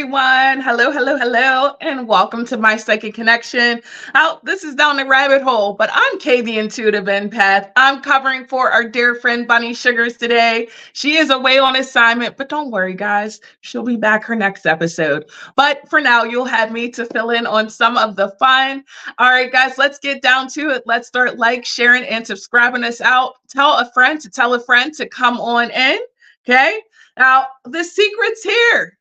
everyone. Hello, hello, hello, and welcome to my Psychic Connection. This is down the rabbit hole, but I'm Kay, the intuitive empath. I'm covering for our dear friend Bunny Sugars today. She is away on assignment, but don't worry, guys. She'll be back her next episode. But for now, you'll have me to fill in on some of the fun. All right, guys, let's get down to it. Let's start sharing, and subscribing us out. Tell a friend to tell a friend to come on in. Okay. Now, the secret's here.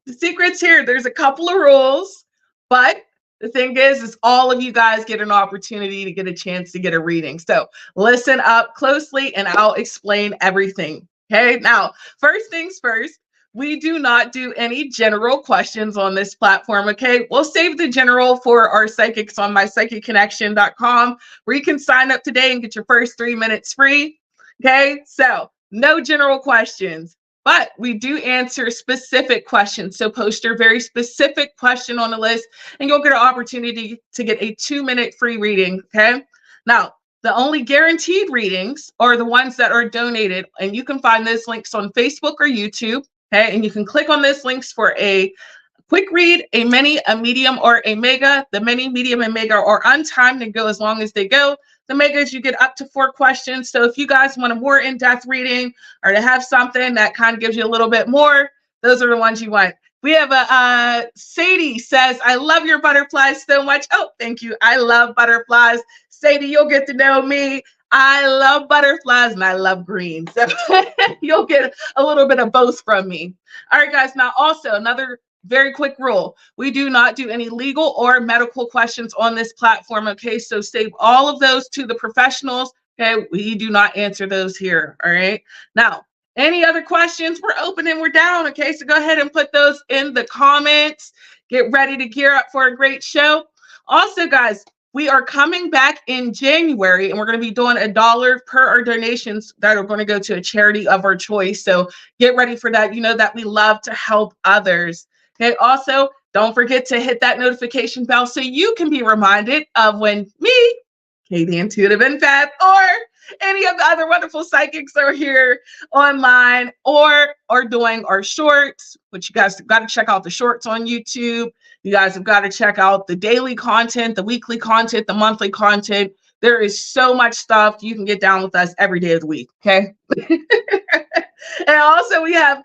The secret's here. There's a couple of rules, but the thing is all of you guys get an opportunity to get a chance to get a reading. So listen up closely and I'll explain everything. Okay. Now, first things first, we do not do any general questions on this platform. Okay. We'll save the general for our psychics on mypsychicconnection.com, where you can sign up today and get your first 3 minutes free. Okay. So no general questions. But we do answer specific questions. So post your very specific question on the list and you'll get an opportunity to get a 2-minute free reading, okay? Now, the only guaranteed readings are the ones that are donated, and you can find those links on Facebook or YouTube, okay? And you can click on those links for a quick read, a mini, a medium, or a mega. The mini, medium, and mega are untimed and go as long as they go. The megas, you get up to 4 questions. So if you guys want a more in-depth reading or to have something that kind of gives you a little bit more, those are the ones you want. We have Sadie says, I love your butterflies so much. Oh, thank you. I love butterflies. Sadie, you'll get to know me. I love butterflies and I love green. So you'll get a little bit of both from me. All right, guys. Now, also another very quick rule. We do not do any legal or medical questions on this platform, okay? So save all of those to the professionals, okay? We do not answer those here, all right? Now, any other questions? We're open and we're down, okay? So go ahead and put those in the comments. Get ready to gear up for a great show. Also, guys, we are coming back in January, and we're going to be doing $1 per our donations that are going to go to a charity of our choice. So get ready for that. You know that we love to help others. Okay, also, don't forget to hit that notification bell so you can be reminded of when me, Kay the Intuitive Empath, or any of the other wonderful psychics are here online or are doing our shorts, which you guys have got to check out the shorts on YouTube. You guys have got to check out the daily content, the weekly content, the monthly content. There is so much stuff. You can get down with us every day of the week, okay? And also we have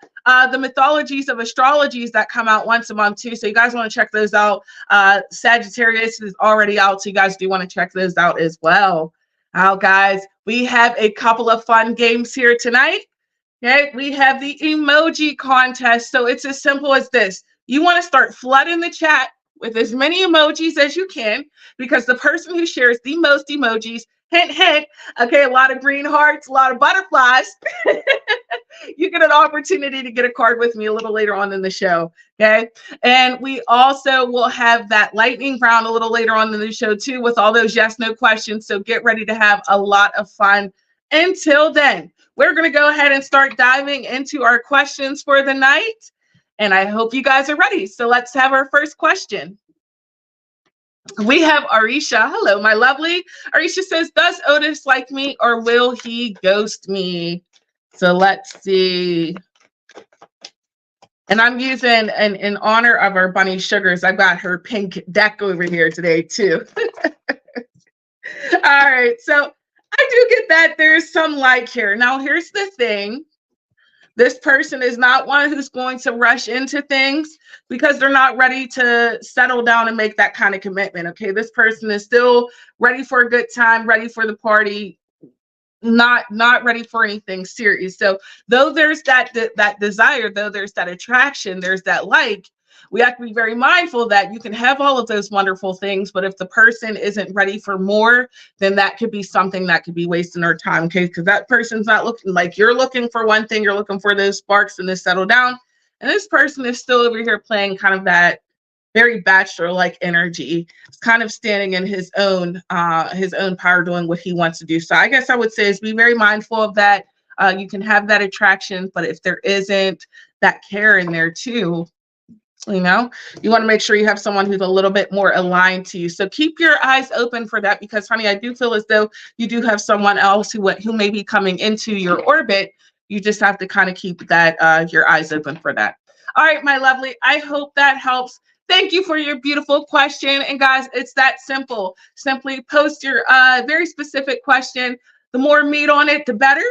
the mythologies of astrologies that come out once a month too. So you guys want to check those out. Sagittarius is already out. So you guys do want to check those out as well. Now, guys, we have a couple of fun games here tonight. Okay, we have the emoji contest. So it's as simple as this. You want to start flooding the chat with as many emojis as you can, because the person who shares the most emojis, hint, hint, okay, a lot of green hearts, a lot of butterflies, you get an opportunity to get a card with me a little later on in the show, okay? And we also will have that lightning round a little later on in the show too, with all those yes, no questions. So get ready to have a lot of fun. Until then, we're going to go ahead and start diving into our questions for the night. And I hope you guys are ready. So let's have our first question. We have Arisha. Hello, my lovely. Arisha says, does Otis like me or will he ghost me? So let's see. And I'm using, in honor of our Bunny Sugars, I've got her pink deck over here today too. All right, so I do get that there's some like here. Now, here's the thing. This person is not one who's going to rush into things because they're not ready to settle down and make that kind of commitment, okay? This person is still ready for a good time, ready for the party, not ready for anything serious. So though there's that desire, though there's that attraction, there's that like, we have to be very mindful that you can have all of those wonderful things, but if the person isn't ready for more, then that could be something that could be wasting our time, okay? Because that person's not looking like you're looking for one thing, you're looking for those sparks and to settle down. And this person is still over here playing kind of that very bachelor-like energy. It's kind of standing in his own power, doing what he wants to do. So I guess I would say is be very mindful of that. You can have that attraction, but if there isn't that care in there too, you know, you want to make sure you have someone who's a little bit more aligned to you. So keep your eyes open for that, because honey, I do feel as though you do have someone else who may be coming into your orbit. You just have to kind of keep that your eyes open for that. All right, my lovely. I hope that helps. Thank you for your beautiful question. And guys, it's that simple. Simply post your very specific question. The more meat on it, the better.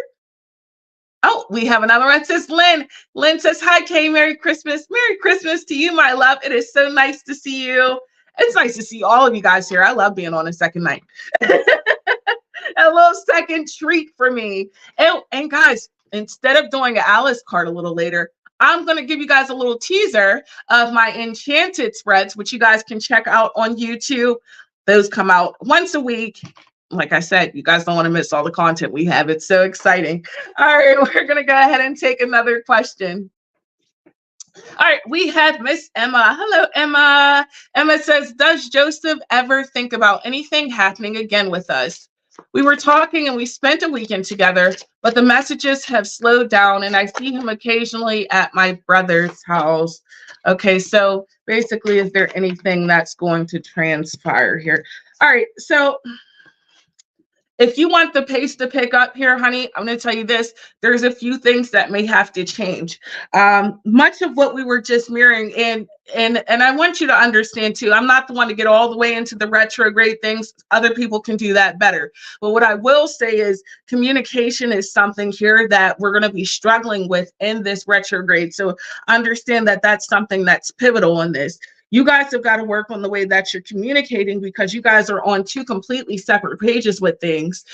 Oh, we have another one. It says Lynn. Lynn says, hi, Kay. Merry Christmas. Merry Christmas to you, my love. It is so nice to see you. It's nice to see all of you guys here. I love being on a second night. A little second treat for me. And guys, instead of doing an Alice card a little later, I'm going to give you guys a little teaser of my enchanted spreads, which you guys can check out on YouTube. Those come out once a week. Like I said, you guys don't want to miss all the content we have. It's so exciting. All right, we're going to go ahead and take another question. All right, we have Miss Emma. Hello, Emma. Emma says, does Joseph ever think about anything happening again with us? We were talking and we spent a weekend together, but the messages have slowed down and I see him occasionally at my brother's house. Okay, so basically, is there anything that's going to transpire here? All right, so if you want the pace to pick up here, honey, I'm going to tell you this. There's a few things that may have to change. Much of what we were just mirroring, and I want you to understand too, I'm not the one to get all the way into the retrograde things. Other people can do that better. But what I will say is communication is something here that we're going to be struggling with in this retrograde. So understand that that's something that's pivotal in this. You guys have got to work on the way that you're communicating because you guys are on two completely separate pages with things.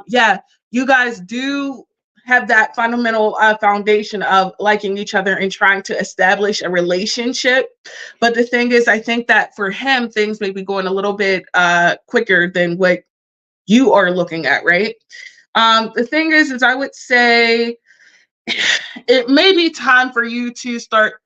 Yeah, you guys do have that fundamental foundation of liking each other and trying to establish a relationship. But the thing is, I think that for him, things may be going a little bit quicker than what you are looking at, right? The thing is I would say it may be time for you to start.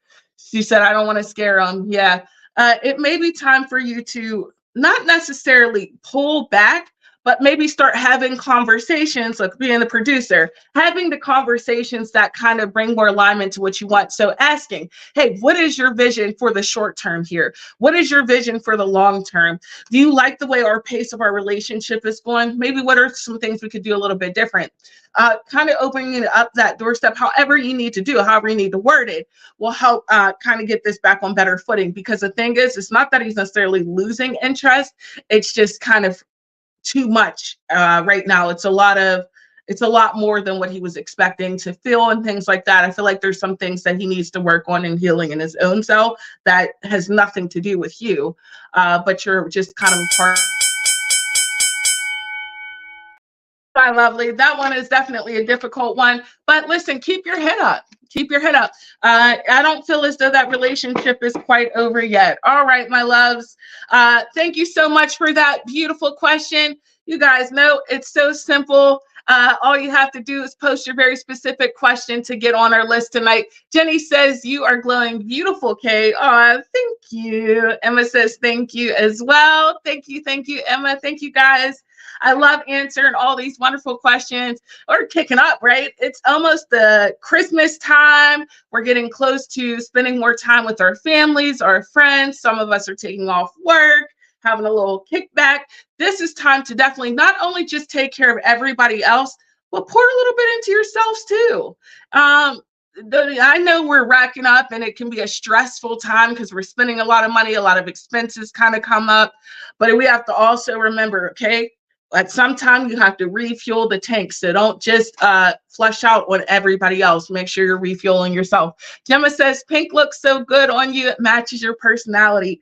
She said, I don't want to scare them. Yeah. It may be time for you to not necessarily pull back, but maybe start having conversations, like being the producer, having the conversations that kind of bring more alignment to what you want. So asking, hey, what is your vision for the short term here? What is your vision for the long term? Do you like the way our pace of our relationship is going? Maybe what are some things we could do a little bit different? Kind of opening up that doorstep, however you need to do, however you need to word it, will help kind of get this back on better footing. Because the thing is, it's not that he's necessarily losing interest. It's just kind of too much right now. It's a lot more than what he was expecting to feel and things like that. I feel like there's some things that he needs to work on and healing in his own self that has nothing to do with you, but you're just kind of a part. My lovely, that one is definitely a difficult one, but listen, keep your head up. Keep your head up. I don't feel as though that relationship is quite over yet. All right, my loves. Thank you so much for that beautiful question. You guys know it's so simple. All you have to do is post your very specific question to get on our list tonight. Jenny says, you are glowing beautiful, Kay. Oh, thank you. Emma says, thank you as well. Thank you, Emma. Thank you, guys. I love answering all these wonderful questions. We're kicking up, right? It's almost the Christmas time. We're getting close to spending more time with our families, our friends. Some of us are taking off work, having a little kickback. This is time to definitely not only just take care of everybody else, but pour a little bit into yourselves too. I know we're racking up and it can be a stressful time because we're spending a lot of money, a lot of expenses kind of come up, but we have to also remember, okay, at some time you have to refuel the tank. So don't just flush out on everybody else. Make sure you're refueling yourself. Gemma says, pink looks so good on you. It matches your personality.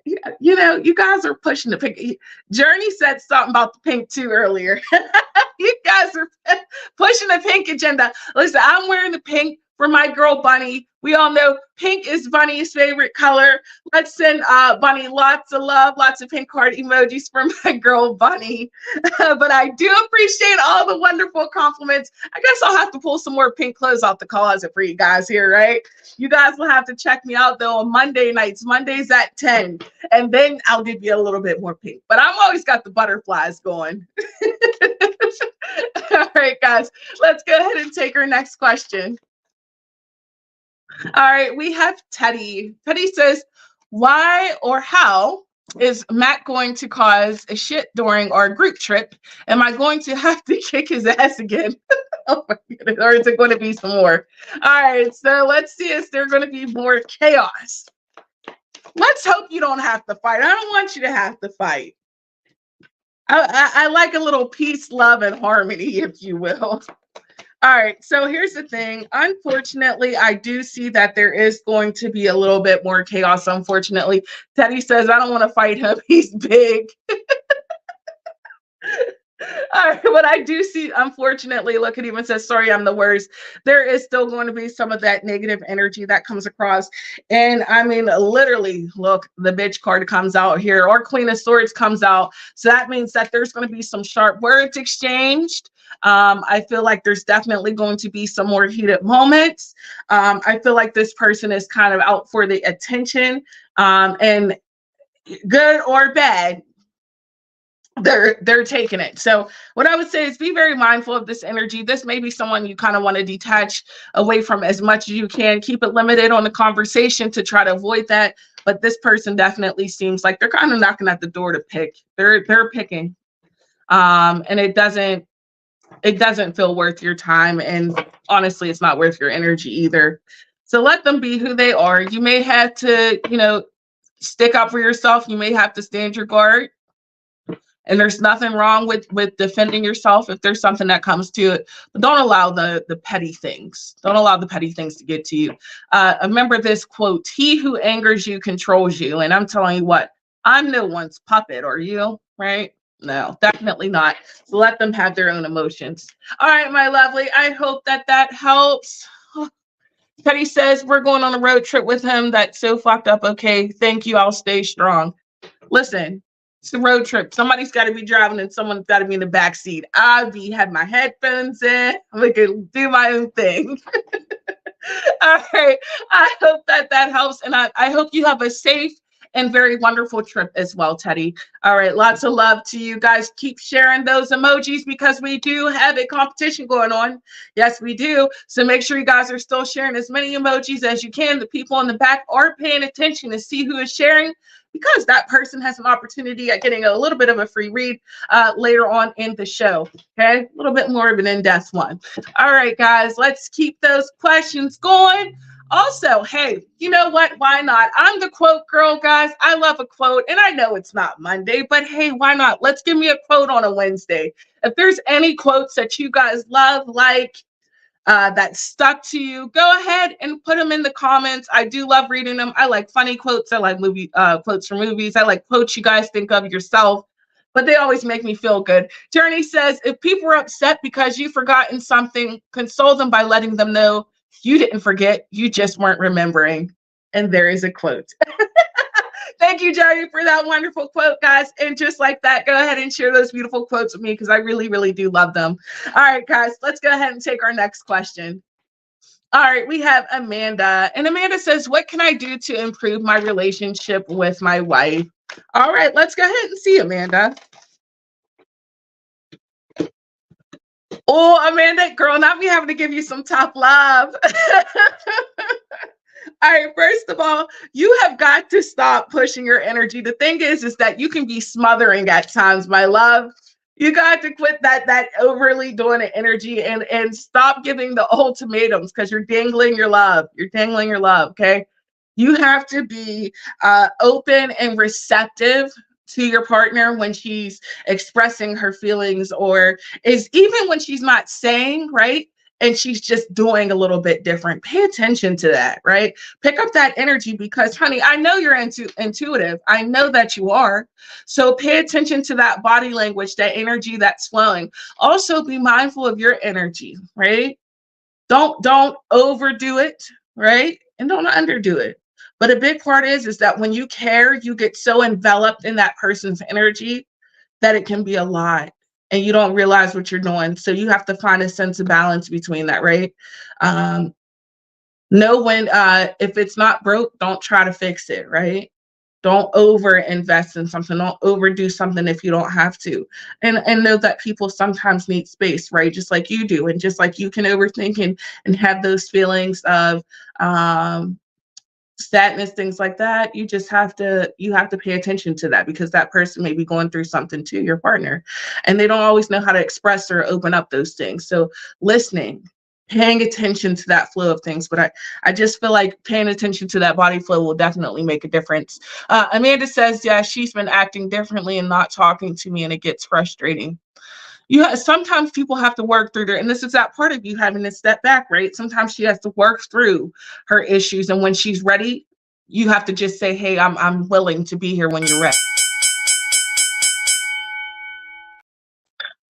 You know, you guys are pushing the pink. Journey said something about the pink too earlier. You guys are pushing the pink agenda. Listen, I'm wearing the pink for my girl Bunny. We all know pink is Bunny's favorite color. Let's send Bunny lots of love, lots of pink heart emojis for my girl Bunny. But I do appreciate all the wonderful compliments. I guess I'll have to pull some more pink clothes out the closet for you guys here, right? You guys will have to check me out though on Monday nights, Mondays at 10, and then I'll give you a little bit more pink. But I've always got the butterflies going. All right, guys, let's go ahead and take our next question. All right, we have Teddy. Teddy says, why or how is Matt going to cause a shit during our group trip? Am I going to have to kick his ass again? Oh my goodness. Or is it going to be some more? All right. So let's see. Is there going to be more chaos? Let's hope you don't have to fight. I don't want you to have to fight. I like a little peace, love, and harmony, if you will. All right, so here's the thing. Unfortunately, I do see that there is going to be a little bit more chaos, unfortunately. Teddy says, I don't want to fight him. He's big. All right, what I do see, unfortunately, look, it even says, sorry, I'm the worst. There is still going to be some of that negative energy that comes across. And I mean, literally, look, the bitch card comes out here, or Queen of Swords comes out. So that means that there's going to be some sharp words exchanged. I feel like there's definitely going to be some more heated moments. I feel like this person is kind of out for the attention, and good or bad, they're taking it. So what I would say is be very mindful of this energy. This may be someone you kind of want to detach away from as much as you can. Keep it limited on the conversation to try to avoid that. But this person definitely seems like they're kind of knocking at the door to pick. They're picking, and it doesn't feel worth your time. And honestly, it's not worth your energy either. So let them be who they are. You may have to, stick up for yourself. You may have to stand your guard. And there's nothing wrong with defending yourself if there's something that comes to it. But don't allow the petty things. Don't allow the petty things to get to you. Remember this quote, he who angers you controls you. And I'm telling you what, I'm no one's puppet, are you? Right? No, definitely not. So let them have their own emotions. All right, my lovely. I hope that helps. Petty says, we're going on a road trip with him. That's so fucked up. Okay, thank you. I'll stay strong. Listen. It's a road trip. Somebody's got to be driving and someone's got to be in the back seat. I'll have my headphones in. I'm going to do my own thing. All right. I hope that helps. And I hope you have a safe and very wonderful trip as well, Teddy. All right. Lots of love to you guys. Keep sharing those emojis because we do have a competition going on. Yes, we do. So make sure you guys are still sharing as many emojis as you can. The people in the back are paying attention to see who is sharing, because that person has an opportunity at getting a little bit of a free read later on in the show. Okay, a little bit more of an in-depth one. All right, guys, let's keep those questions going. Also, hey, you know what? Why not? I'm the quote girl, guys. I love a quote, and I know it's not Monday, but hey, why not? Let's give me a quote on a Wednesday. If there's any quotes that you guys love, that stuck to you, go ahead and put them in the comments. I do love reading them. I like funny quotes. I like movie quotes from movies. I like quotes you guys think of yourself, but they always make me feel good. Journey says, if people are upset because you've forgotten something, console them by letting them know you didn't forget, you just weren't remembering. And there is a quote. Thank you, Jerry, for that wonderful quote, guys. And just like that, go ahead and share those beautiful quotes with me because I really, really do love them. All right, guys, let's go ahead and take our next question. All right, we have Amanda. And Amanda says, what can I do to improve my relationship with my wife? All right, let's go ahead and see, Amanda. Oh, Amanda, girl, not me having to give you some tough love. All right, first of all, you have got to stop pushing your energy. The thing is that you can be smothering at times, my love. You got to quit that overly doing it energy and stop giving the ultimatums because you're dangling your love. You're dangling your love, okay? You have to be open and receptive to your partner when she's expressing her feelings, or is even when she's not saying, right? And she's just doing a little bit different. Pay attention to that, right? Pick up that energy because, honey, I know you're intuitive. I know that you are. So pay attention to that body language, that energy that's flowing. Also be mindful of your energy, right? Don't overdo it, right? And don't underdo it. But a big part is that when you care, you get so enveloped in that person's energy that it can be a lot. And you don't realize what you're doing. So you have to find a sense of balance between that, right? Know when, if it's not broke, don't try to fix it, right? Don't over invest in something. Don't overdo something if you don't have to. And know that people sometimes need space, right? Just like you do. And just like you can overthink and have those feelings of sadness, things like that, you have to pay attention to that, because that person may be going through something too, your partner, and they don't always know how to express or open up those things. So listening, paying attention to that flow of things. But I just feel like paying attention to that body flow will definitely make a difference. Amanda says, yeah, she's been acting differently and not talking to me, and it gets frustrating. Sometimes people have to work through their, and this is that part of you having to step back, right? Sometimes she has to work through her issues, and when she's ready, you have to just say, hey, I'm willing to be here when you're ready.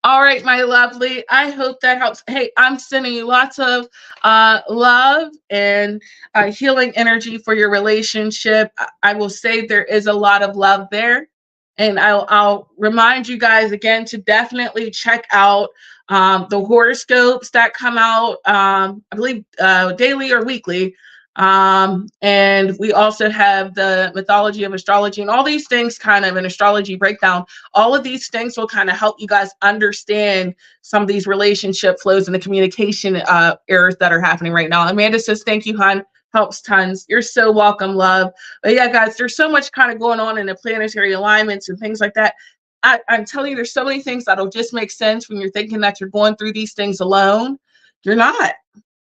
All right, my lovely. I hope that helps. Hey, I'm sending you lots of love and healing energy for your relationship. I will say there is a lot of love there. And I'll remind you guys again to definitely check out the horoscopes that come out, I believe, daily or weekly. And we also have the mythology of astrology and all these things, kind of an astrology breakdown. All of these things will kind of help you guys understand some of these relationship flows and the communication errors that are happening right now. Amanda says, thank you, hon. Helps tons. You're so welcome, love. But yeah, guys, there's so much kind of going on in the planetary alignments and things like that. I'm telling you, there's so many things that'll just make sense when you're thinking that you're going through these things alone. You're not.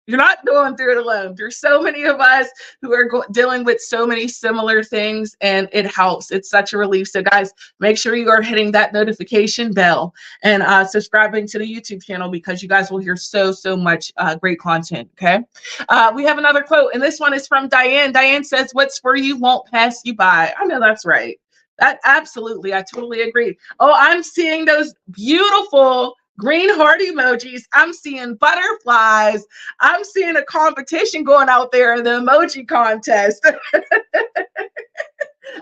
You're not going through it alone. There's so many of us who are dealing with so many similar things, and it helps. It's such a relief. So guys, make sure you are hitting that notification bell and subscribing to the YouTube channel, because you guys will hear so much great content, okay? We have another quote, and this one is from Diane. Diane says, what's for you won't pass you by. I know that's right. That absolutely, I totally agree. Oh, I'm seeing those beautiful green heart emojis. I'm seeing butterflies. I'm seeing a competition going out there in the emoji contest.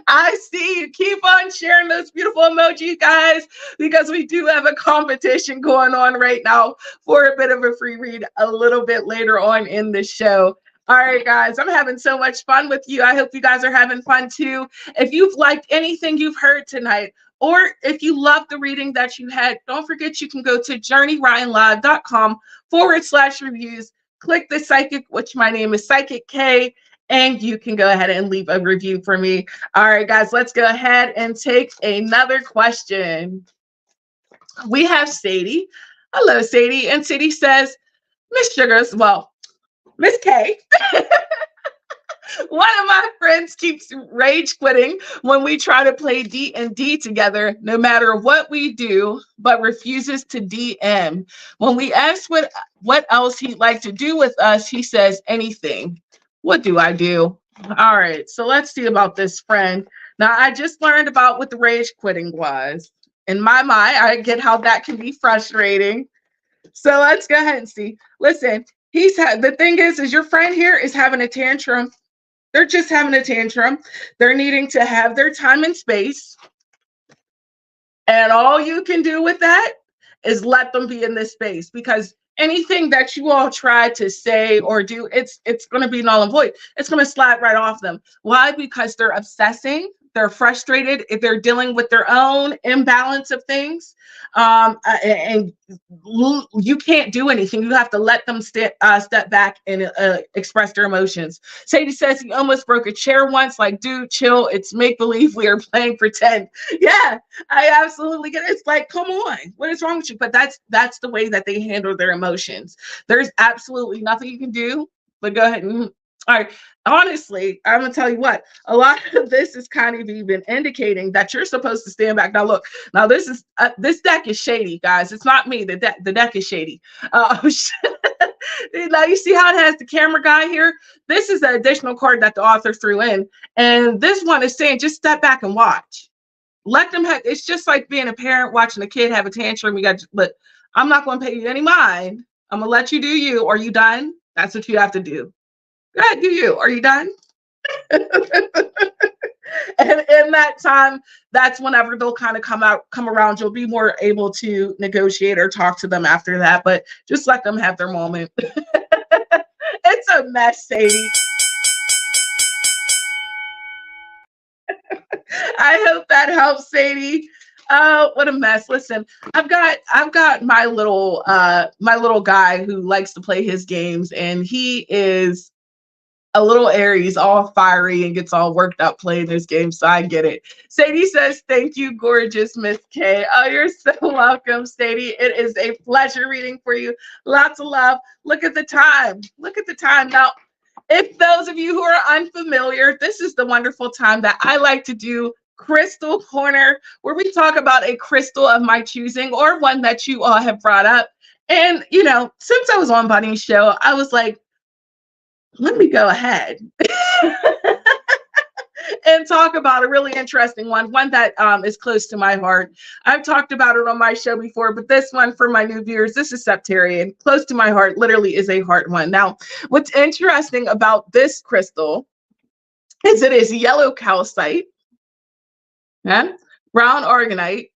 I see you. Keep on sharing those beautiful emojis, guys, because we do have a competition going on right now for a bit of a free read a little bit later on in the show. All right, guys, I'm having so much fun with you. I hope you guys are having fun too. If you've liked anything you've heard tonight, or if you love the reading that you had, don't forget you can go to journeyryanlive.com/reviews. Click the psychic, which my name is Psychic K, and you can go ahead and leave a review for me. All right, guys, let's go ahead and take another question. We have Sadie. Hello, Sadie. And Sadie says, Miss Sugars, well, Miss K. One of my friends keeps rage quitting when we try to play D&D together, no matter what we do, but refuses to DM. When we ask what else he'd like to do with us, he says anything. What do I do? All right, so let's see about this friend. Now, I just learned about what the rage quitting was. In my mind, I get how that can be frustrating. So let's go ahead and see. Listen, the thing is your friend here is having a tantrum. They're just having a tantrum. They're needing to have their time and space. And all you can do with that is let them be in this space, because anything that you all try to say or do, it's going to be null and void. It's going to slide right off them. Why? Because they're obsessing. They're frustrated. If they're dealing with their own imbalance of things, and you can't do anything. You have to let them step back and express their emotions. Sadie says he almost broke a chair once. Like, dude, chill. It's make believe. We are playing pretend. Yeah, I absolutely get it. It's like, come on, what is wrong with you? But that's the way that they handle their emotions. There's absolutely nothing you can do. But go ahead and. All right. Honestly, I'm gonna tell you what, a lot of this is kind of even indicating that you're supposed to stand back. Now, look, now this deck is shady, guys. It's not me. The deck is shady. Now you see how it has the camera guy here. This is the additional card that the author threw in, and this one is saying just step back and watch. Let them have. It's just like being a parent watching a kid have a tantrum. You got, but I'm not going to pay you any mind. I'm gonna let you do you. Are you done? That's what you have to do. Go ahead, do you? Are you done? And in that time, that's whenever they'll kind of come around. You'll be more able to negotiate or talk to them after that, but just let them have their moment. It's a mess, Sadie. I hope that helps, Sadie. Oh, what a mess. Listen, I've got my little guy who likes to play his games, and he is a little Aries, all fiery and gets all worked up playing this game. So I get it. Sadie says, thank you, gorgeous Miss K. Oh, you're so welcome, Sadie. It is a pleasure reading for you. Lots of love. Look at the time. Look at the time. Now, if those of you who are unfamiliar, this is the wonderful time that I like to do Crystal Corner, where we talk about a crystal of my choosing or one that you all have brought up. And, you know, since I was on Bunny's show, I was like, let me go ahead and talk about a really interesting one that is close to my heart. I've talked about it on my show before, but this one for my new viewers, this is Septarian, close to my heart, literally is a heart one. Now, what's interesting about this crystal is it is yellow calcite, yeah, brown aragonite,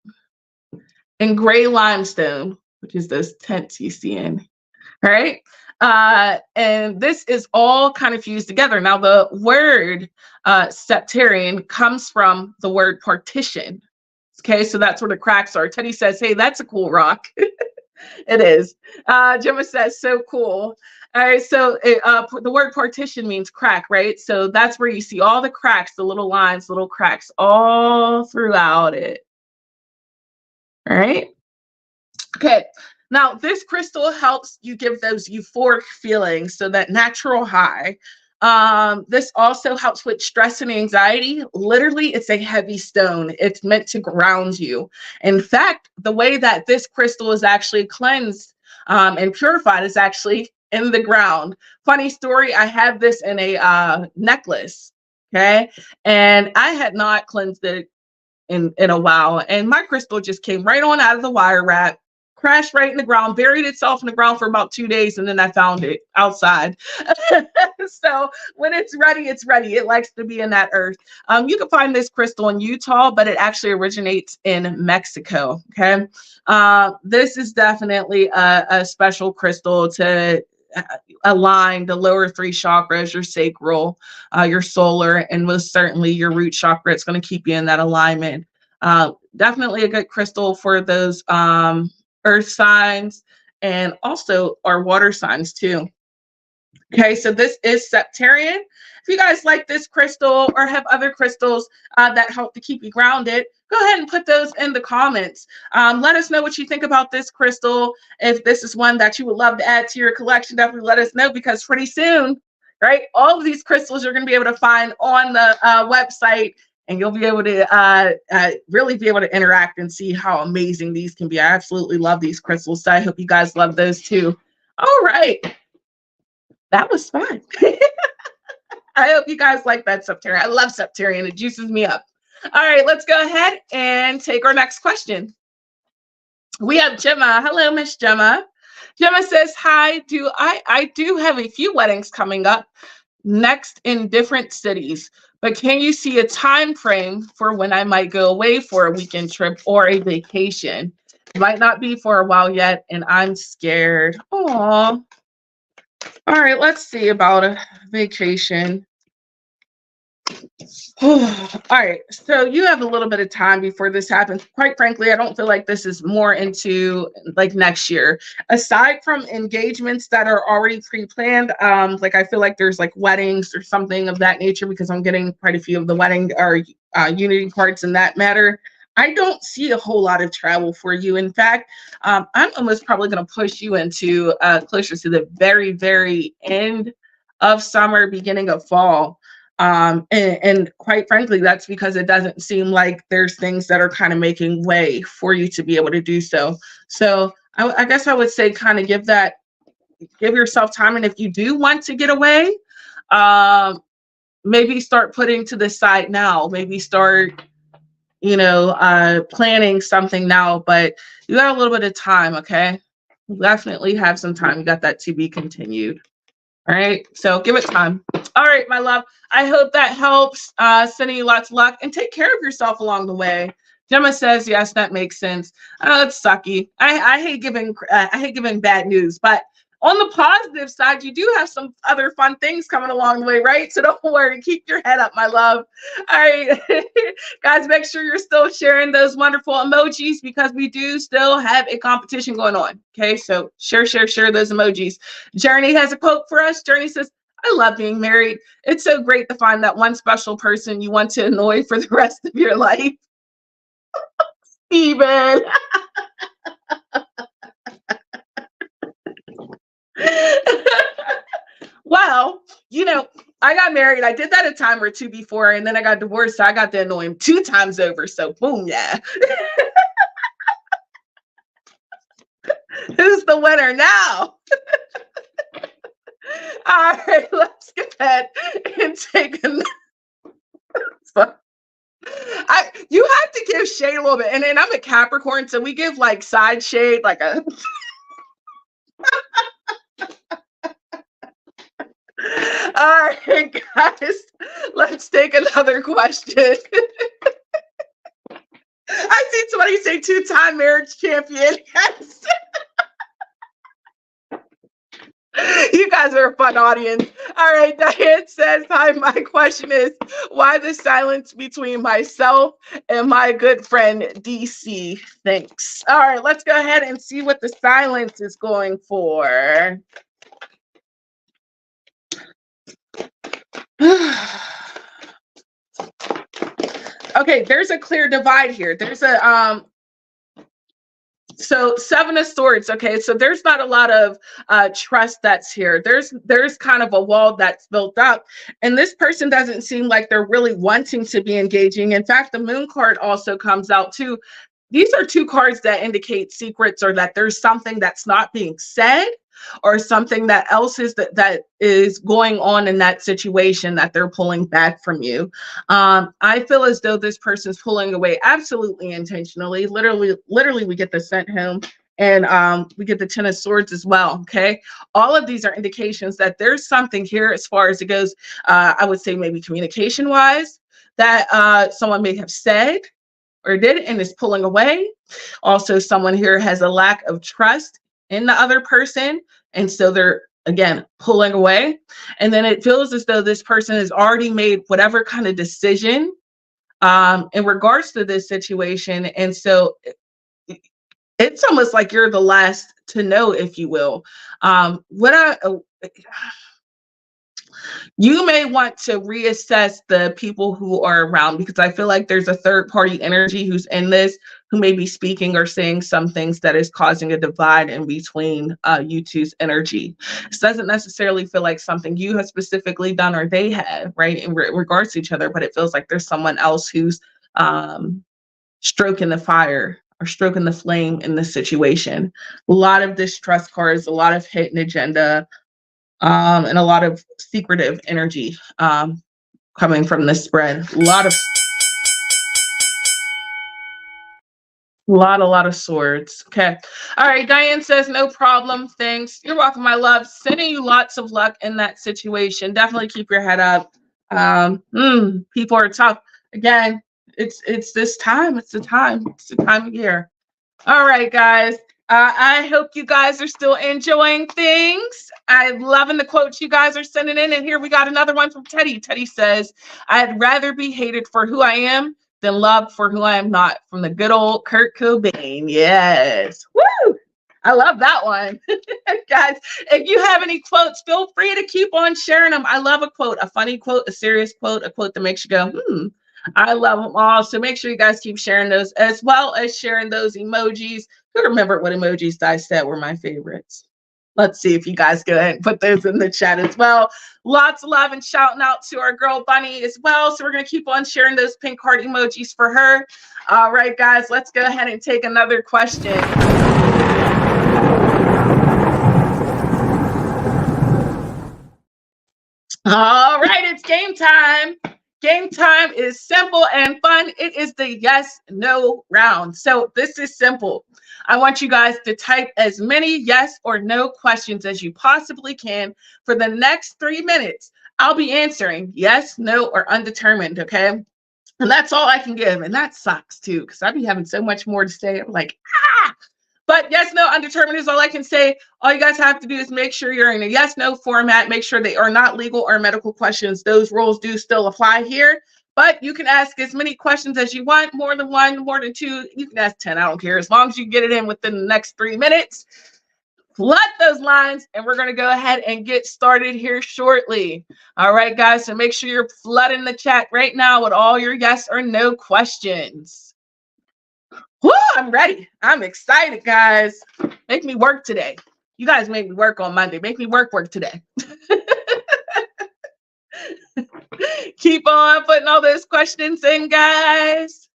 and gray limestone, which is those tints you see in, all right? And this is all kind of fused together. Now, the word septarian comes from the word partition. Okay, so that's where the cracks are. Teddy says, hey, that's a cool rock. It is. Gemma says, so cool. All right, so the word partition means crack, right? So that's where you see all the cracks, the little lines, little cracks all throughout it. All right. Okay. Now, this crystal helps you give those euphoric feelings, so that natural high. This also helps with stress and anxiety. Literally, it's a heavy stone. It's meant to ground you. In fact, the way that this crystal is actually cleansed and purified is actually in the ground. Funny story, I have this in a necklace, okay? And I had not cleansed it in a while. And my crystal just came right on out of the wire wrap, crashed right in the ground, buried itself in the ground for about 2 days, and then I found it outside. So when it's ready, it's ready. It likes to be in that earth. You can find this crystal in Utah, but it actually originates in Mexico. Okay. This is definitely a special crystal to align the lower 3 chakras, your sacral, your solar, and most certainly your root chakra. It's going to keep you in that alignment. Definitely a good crystal for those earth signs and also our water signs too. Okay, so this is Septarian. If you guys like this crystal or have other crystals that help to keep you grounded, go ahead and put those in the comments. Let us know what you think about this crystal. If this is one that you would love to add to your collection, definitely let us know, because pretty soon, right, all of these crystals you're going to be able to find on the website, and you'll be able to really be able to interact and see how amazing these can be. I absolutely love these crystals, so I hope you guys love those too. All right. That was fun. I hope you guys like that Septarian. I love Septarian. It juices me up. All right, let's go ahead and take our next question. We have Gemma. Hello, Miss Gemma. Gemma says, hi, I do have a few weddings coming up next in different cities, but can you see a time frame for when I might go away for a weekend trip or a vacation? It might not be for a while yet, and I'm scared. Aw. All right, let's see about a vacation. All right, so you have a little bit of time before this happens. Quite frankly, I don't feel like this is more into like next year. Aside from engagements that are already pre-planned, like I feel like there's like weddings or something of that nature, because I'm getting quite a few of the wedding or unity cards in that matter. I don't see a whole lot of travel for you. In fact, I'm almost probably going to push you into closer to the very, very end of summer, beginning of fall. And quite frankly, that's because it doesn't seem like there's things that are kind of making way for you to be able to do so. So I guess I would say kind of give yourself time. And if you do want to get away, maybe start putting to the side now, maybe start planning something now, but you got a little bit of time, okay? You definitely have some time. You got that to be continued. All right, so give it time. All right, my love. I hope that helps. Sending you lots of luck, and take care of yourself along the way. Gemma says, yes, that makes sense. Oh, it's sucky. I hate giving bad news, but on the positive side, you do have some other fun things coming along the way, right? So don't worry. Keep your head up, my love. All right. Guys, make sure you're still sharing those wonderful emojis, because we do still have a competition going on. Okay, so share those emojis. Journey has a quote for us. Journey says, I love being married. It's so great to find that one special person you want to annoy for the rest of your life. Even. Well, I got married. I did that a time or two before, and then I got divorced. So I got to annoy him 2 times over. So boom, yeah. Who's the winner now? All right, let's get ahead and take a look. You have to give shade a little bit. And then I'm a Capricorn, so we give like side shade, like a all right, guys, let's take another question. I see somebody say 2-time marriage champion. Yes. You guys are a fun audience. All right, Diane says, hi, my question is, why the silence between myself and my good friend DC? Thanks. All right, let's go ahead and see what the silence is going for. Okay, there's a clear divide here. There's a so 7 of Swords. Okay, so there's not a lot of trust that's here. There's kind of a wall that's built up, and this person doesn't seem like they're really wanting to be engaging. In fact, the Moon card also comes out too. These are 2 cards that indicate secrets, or that there's something that's not being said, or something that else is that is going on in that situation that they're pulling back from you. I feel as though this person's pulling away absolutely intentionally. Literally, we get the Sent home, and we get the 10 of Swords as well. Okay, all of these are indications that there's something here as far as it goes. I would say maybe communication wise that someone may have said or did and is pulling away. Also, someone here has a lack of trust in the other person, and so they're again pulling away. And then it feels as though this person has already made whatever kind of decision in regards to this situation, and so it's almost like you're the last to know, if you will. You may want to reassess the people who are around, because I feel like there's a third party energy who's in this, who may be speaking or saying some things that is causing a divide in between you two's energy. This doesn't necessarily feel like something you have specifically done or they have, right, in regards to each other, but it feels like there's someone else who's stroking the fire or stroking the flame in this situation. A lot of distrust cards, a lot of hidden agenda, and a lot of secretive energy coming from this spread. A lot of swords. Okay. All right. Diane says, no problem. Thanks. You're welcome, my love. Sending you lots of luck in that situation. Definitely keep your head up. People are tough. Again, it's this time. It's the time. It's the time of year. All right, guys. I hope you guys are still enjoying things. I'm loving the quotes you guys are sending in. And here we got another one from Teddy. Teddy says, I'd rather be hated for who I am than loved for who I am not. From the good old Kurt Cobain. Yes. Woo! I love that one. Guys, if you have any quotes, feel free to keep on sharing them. I love a quote, a funny quote, a serious quote, a quote that makes you go, I love them all. So make sure you guys keep sharing those, as well as sharing those emojis. Who remembered what emojis I said were my favorites? Let's see if you guys go ahead and put those in the chat as well. Lots of love and shouting out to our girl Bunny as well. So we're going to keep on sharing those pink heart emojis for her. All right, guys, let's go ahead and take another question. All right, it's game time. Game time is simple and fun. It is the yes, no round. So this is simple. I want you guys to type as many yes or no questions as you possibly can for the next 3 minutes. I'll be answering yes, no, or undetermined, okay? And that's all I can give. And that sucks too, because I'd be having so much more to say. I'm like, But yes, no, undetermined is all I can say. All you guys have to do is make sure you're in a yes, no format. Make sure they are not legal or medical questions. Those rules do still apply here. But you can ask as many questions as you want, more than 1, more than 2. You can ask 10, I don't care. As long as you get it in within the next 3 minutes. flood those lines, and we're going to go ahead and get started here shortly. All right, guys, so make sure you're flooding the chat right now with all your yes or no questions. Woo, I'm ready. I'm excited, guys. Make me work today. You guys make me work on Monday. Make me work today. Keep on putting all those questions in, guys.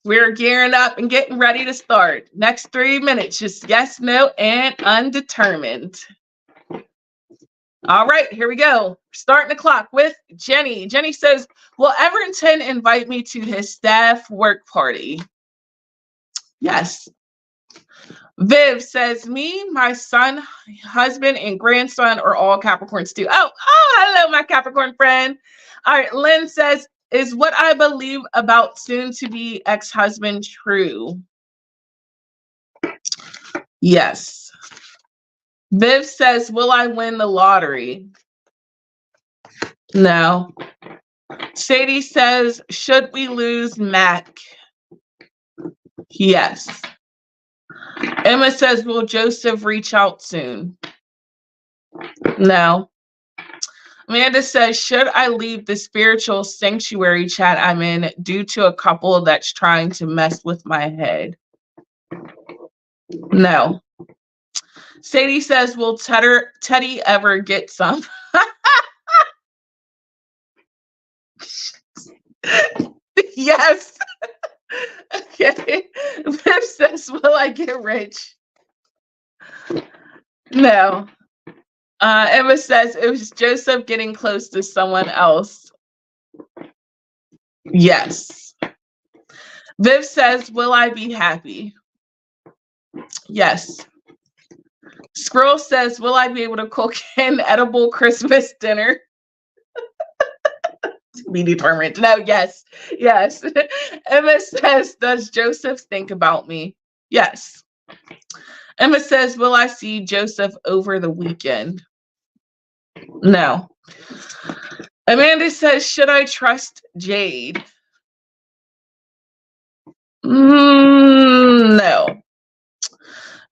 We're gearing up and getting ready to start. Next 3 minutes, just yes, no, and undetermined. All right, here we go. Starting the clock with Jenny. Jenny says, will Everton invite me to his staff work party? Yes. Viv says, me, my son, husband, and grandson are all Capricorns too. Oh, hello, my Capricorn friend. All right, Lynn says, is what I believe about soon-to-be ex-husband true? Yes. Viv says, will I win the lottery? No. Sadie says, should we lose Mac? Yes. Emma says, will Joseph reach out soon? No. Amanda says, should I leave the spiritual sanctuary chat I'm in due to a couple that's trying to mess with my head? No. Sadie says, will Teddy ever get some? Yes. Okay. Viv says, will I get rich? No. Emma says, it was Joseph getting close to someone else. Yes. Viv says, will I be happy? Yes. Squirrel says, will I be able to cook an edible Christmas dinner? To be determined. No, yes. Yes. Emma says, does Joseph think about me? Yes. Emma says, will I see Joseph over the weekend? No. Amanda says, should I trust Jade? No.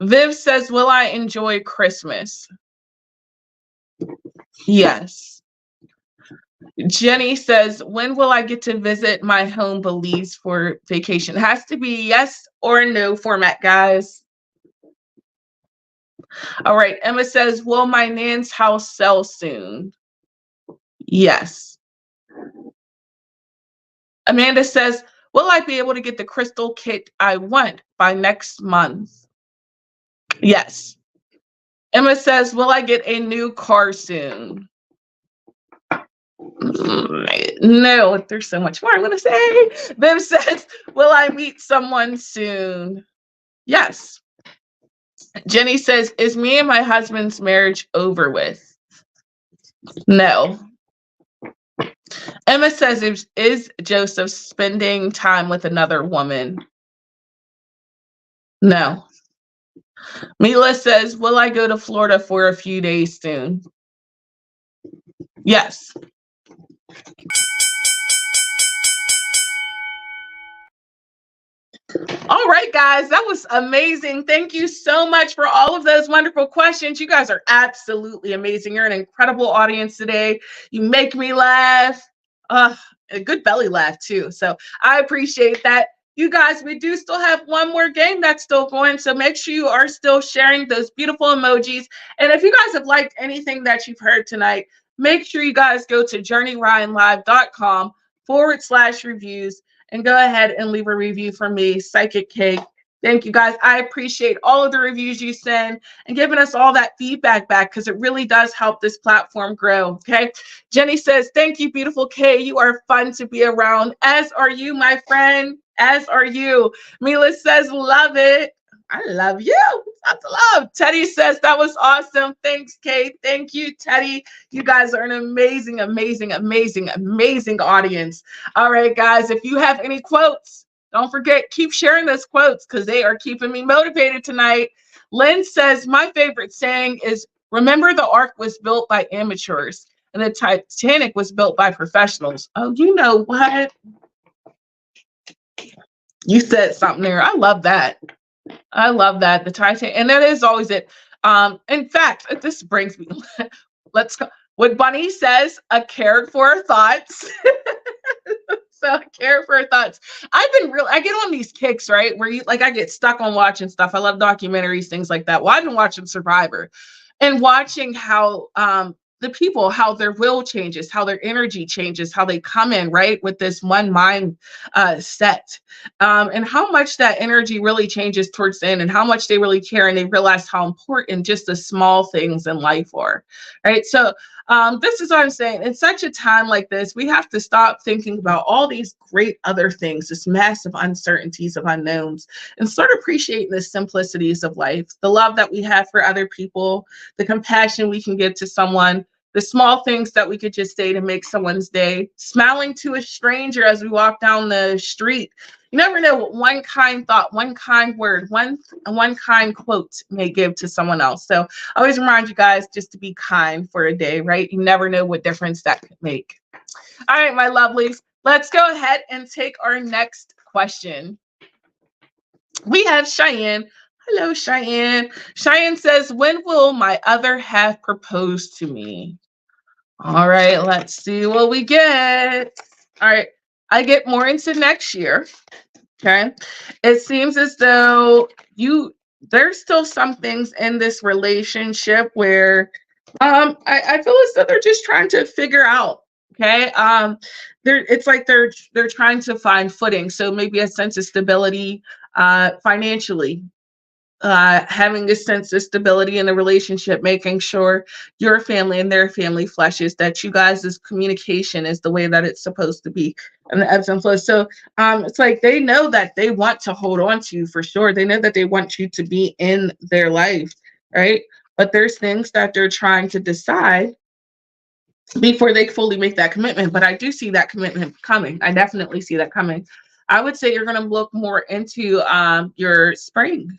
Viv says, will I enjoy Christmas? Yes. Jenny says, when will I get to visit my home Belize for vacation? It has to be yes or no format, guys. All right. Emma says, will my nan's house sell soon? Yes. Amanda says, will I be able to get the crystal kit I want by next month? Yes. Emma says, will I get a new car soon? No, there's so much more I'm going to say. Viv says, will I meet someone soon? Yes. Jenny says, is me and my husband's marriage over with? No. Emma says, is Joseph spending time with another woman? No. Mila says, will I go to Florida for a few days soon? Yes. All right, guys, that was amazing. Thank you so much for all of those wonderful questions. You guys are absolutely amazing. You're an incredible audience today. You make me laugh. A good belly laugh, too. So I appreciate that. You guys, we do still have one more game that's still going. So make sure you are still sharing those beautiful emojis. And if you guys have liked anything that you've heard tonight, make sure you guys go to journeyryanlive.com/reviews and go ahead and leave a review for me, Psychic Cake. Thank you, guys. I appreciate all of the reviews you send and giving us all that feedback back because it really does help this platform grow, okay? Jenny says, thank you, beautiful Kay. You are fun to be around, as are you, my friend, as are you. Mila says, love it. I love you. Lots of love. Teddy says, that was awesome. Thanks, Kate. Thank you, Teddy. You guys are an amazing, amazing, amazing, amazing audience. All right, guys, if you have any quotes, don't forget, keep sharing those quotes because they are keeping me motivated tonight. Lynn says, my favorite saying is, remember the Ark was built by amateurs and the Titanic was built by professionals. Oh, you know what? You said something there. I love that. I love that. The Titanic, and that is always it. In fact, this brings me, let's go. What Bunny says, a cared for thoughts. So care for her thoughts. I get on these kicks, right? Where you like I get stuck on watching stuff. I love documentaries, things like that. Well, I've been watching Survivor and watching how the people, how their will changes, how their energy changes, how they come in, right, with this one mind set. And how much that energy really changes towards the end and how much they really care and they realize how important just the small things in life are. Right. So this is what I'm saying. In such a time like this, we have to stop thinking about all these great other things, this massive uncertainties of unknowns, and start appreciating the simplicities of life, the love that we have for other people, the compassion we can give to someone, the small things that we could just say to make someone's day, smiling to a stranger as we walk down the street. You never know what one kind thought, one kind word, one kind quote may give to someone else. So I always remind you guys just to be kind for a day, right? You never know what difference that could make. All right, my lovelies, let's go ahead and take our next question. We have Cheyenne. Hello, Cheyenne. Cheyenne says, when will my other half propose to me? All right, let's see what we get. All right, I get more into next year. Okay. It seems as though there's still some things in this relationship where I feel as though they're just trying to figure out. Okay. It's like they're trying to find footing. So maybe a sense of stability financially, having a sense of stability in the relationship, making sure your family and their family flushes, that you guys' communication is the way that it's supposed to be, and the ebbs and flows. So it's like they know that they want to hold on to you for sure. They know that they want you to be in their life, right? But there's things that they're trying to decide before they fully make that commitment. But I do see that commitment coming. I definitely see that coming. I would say you're going to look more into your spring,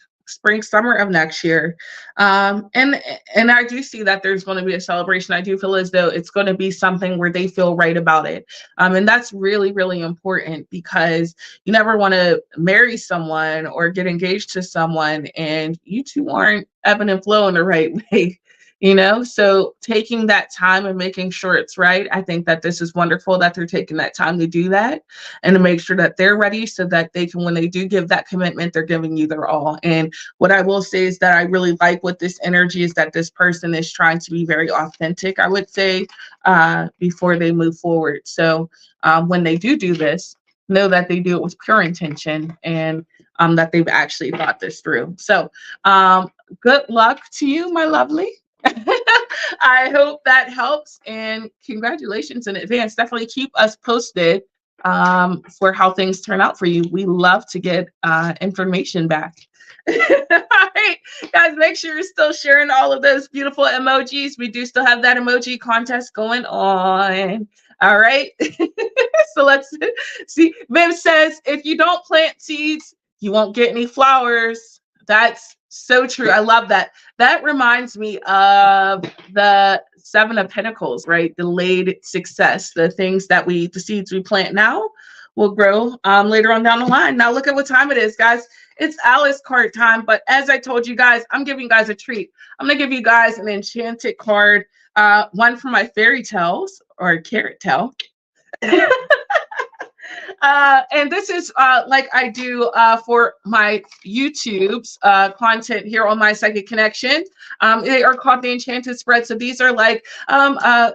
summer of next year. And I do see that there's going to be a celebration. I do feel as though it's going to be something where they feel right about it. And that's really, really important, because you never want to marry someone or get engaged to someone and you two aren't ebbing and flowing the right way. So taking that time and making sure it's right. I think that this is wonderful that they're taking that time to do that and to make sure that they're ready so that they can, when they do give that commitment, they're giving you their all. And what I will say is that I really like with this energy is that this person is trying to be very authentic, I would say, before they move forward. So when they do this, know that they do it with pure intention and that they've actually thought this through. So good luck to you, my lovely. I hope that helps, and congratulations in advance. Definitely keep us posted for how things turn out for you. We love to get information back. All right, guys, make sure you're still sharing all of those beautiful emojis. We do still have that emoji contest going on. All right. So let's see. Viv says, if you don't plant seeds, you won't get any flowers. That's so true. I love that. That reminds me of the Seven of Pentacles, right? Delayed success. The seeds we plant now will grow later on down the line. Now look at what time it is, guys. It's Alice card time. But as I told you guys, I'm giving you guys a treat. I'm going to give you guys an enchanted card, one for my fairy tales or carrot tale. And this is like I do for my YouTube's content here on My Psychic Connection. They are called the Enchanted Spread. So these are like a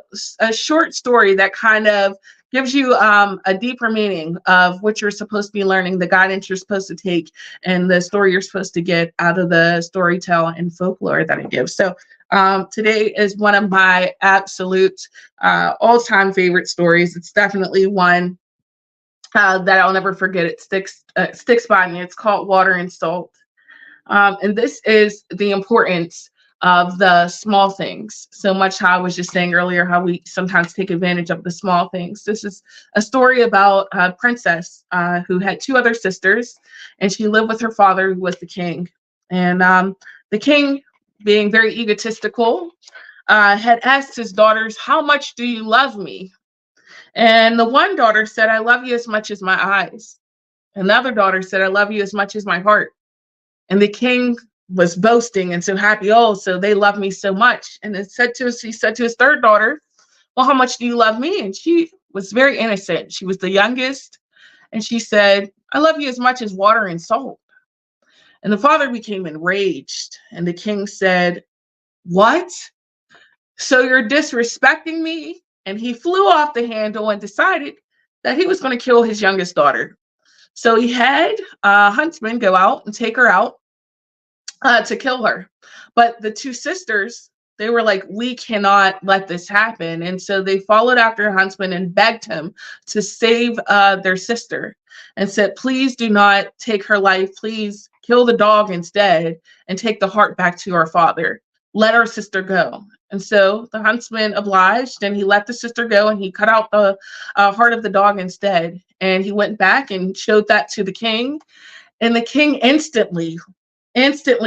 short story that kind of gives you a deeper meaning of what you're supposed to be learning, the guidance you're supposed to take, and the story you're supposed to get out of the storytell and folklore that I give. So today is one of my absolute all-time favorite stories. It's definitely one that I'll never forget. It sticks by me. It's called Water and Salt. And this is the importance of the small things. So much how I was just saying earlier, how we sometimes take advantage of the small things. This is a story about a princess who had two other sisters, and she lived with her father, who was the king. And the king, being very egotistical, had asked his daughters, "How much do you love me?" And the one daughter said, "I love you as much as my eyes." Another daughter said, "I love you as much as my heart." And the king was boasting and so happy. Oh, so they love me so much. And it said to us, he said to his third daughter, well, how much do you love me? And she was very innocent. She was the youngest. And she said, I love you as much as water and salt. And the father became enraged. And the king said, what? So you're disrespecting me? And he flew off the handle and decided that he was going to kill his youngest daughter. So he had a huntsman go out and take her out to kill her. But the two sisters, they were like, we cannot let this happen. And so they followed after her husband and begged him to save their sister and said, please do not take her life. Please kill the dog instead and take the heart back to our father. Let our sister go. And so the huntsman obliged, and he let the sister go, and he cut out the heart of the dog instead. And he went back and showed that to the king. And the king instantly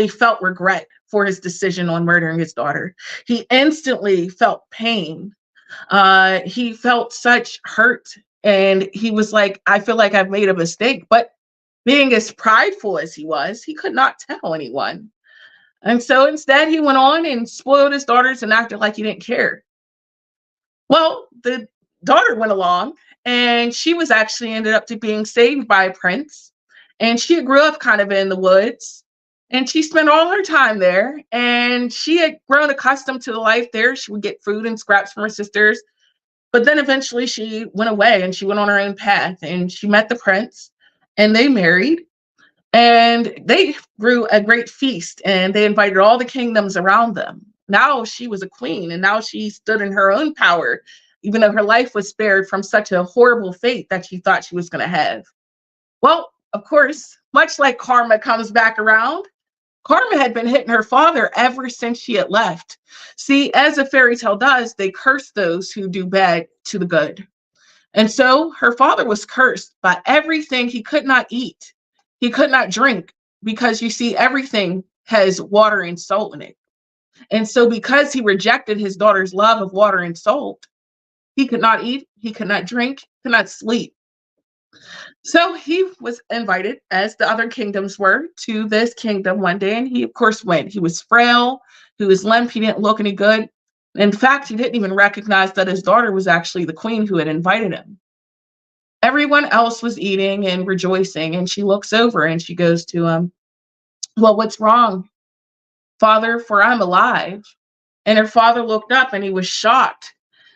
felt regret for his decision on murdering his daughter. He instantly felt pain. He felt such hurt. And he was like, I feel like I've made a mistake. But being as prideful as he could not tell anyone. And so instead, he went on and spoiled his daughters and acted like he didn't care. Well, the daughter went along, and she was actually ended up to being saved by a prince. And she grew up kind of in the woods. And she spent all her time there, and she had grown accustomed to the life there. She would get food and scraps from her sisters. But then eventually she went away, and she went on her own path, and she met the prince, and they married. And they grew a great feast, and they invited all the kingdoms around them. Now she was a queen, and now she stood in her own power, even though her life was spared from such a horrible fate that she thought she was going to have. Well, of course, much like karma comes back around, karma had been hitting her father ever since she had left. See, as a fairy tale does, they curse those who do bad to the good. And so her father was cursed by everything he could not eat. He could not drink, because you see, everything has water and salt in it. And so because he rejected his daughter's love of water and salt, he could not eat, he could not drink, could not sleep. So he was invited, as the other kingdoms were, to this kingdom one day. And he, of course, went. He was frail, he was limp, he didn't look any good. In fact, he didn't even recognize that his daughter was actually the queen who had invited him. Everyone else was eating and rejoicing, and she looks over and she goes to him, well, what's wrong, Father, for I'm alive? And her father looked up and he was shocked.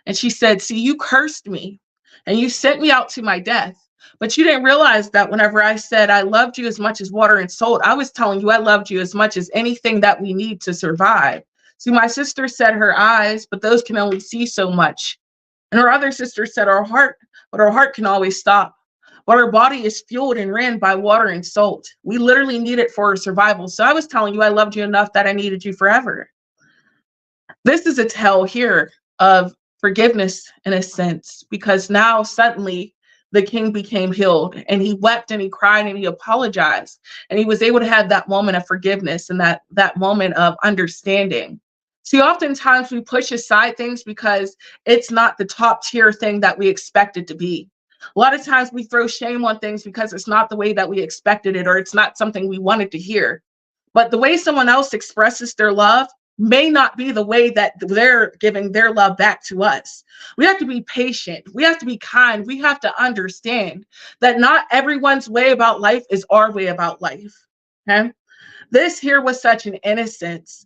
And she said, see, you cursed me and you sent me out to my death. But you didn't realize that whenever I said I loved you as much as water and salt, I was telling you I loved you as much as anything that we need to survive. See, my sister said her eyes, but those can only see so much. And her other sister said our heart, but our heart can always stop. But our body is fueled and ran by water and salt. We literally need it for our survival. So I was telling you I loved you enough that I needed you forever. This is a tale here of forgiveness in a sense, because now suddenly the king became healed, and he wept and he cried and he apologized, and he was able to have that moment of forgiveness and that moment of understanding. See, oftentimes we push aside things because it's not the top tier thing that we expect it to be. A lot of times we throw shame on things because it's not the way that we expected it, or it's not something we wanted to hear. But the way someone else expresses their love may not be the way that they're giving their love back to us. We have to be patient. We have to be kind. We have to understand that not everyone's way about life is our way about life. Okay? This here was such an innocence,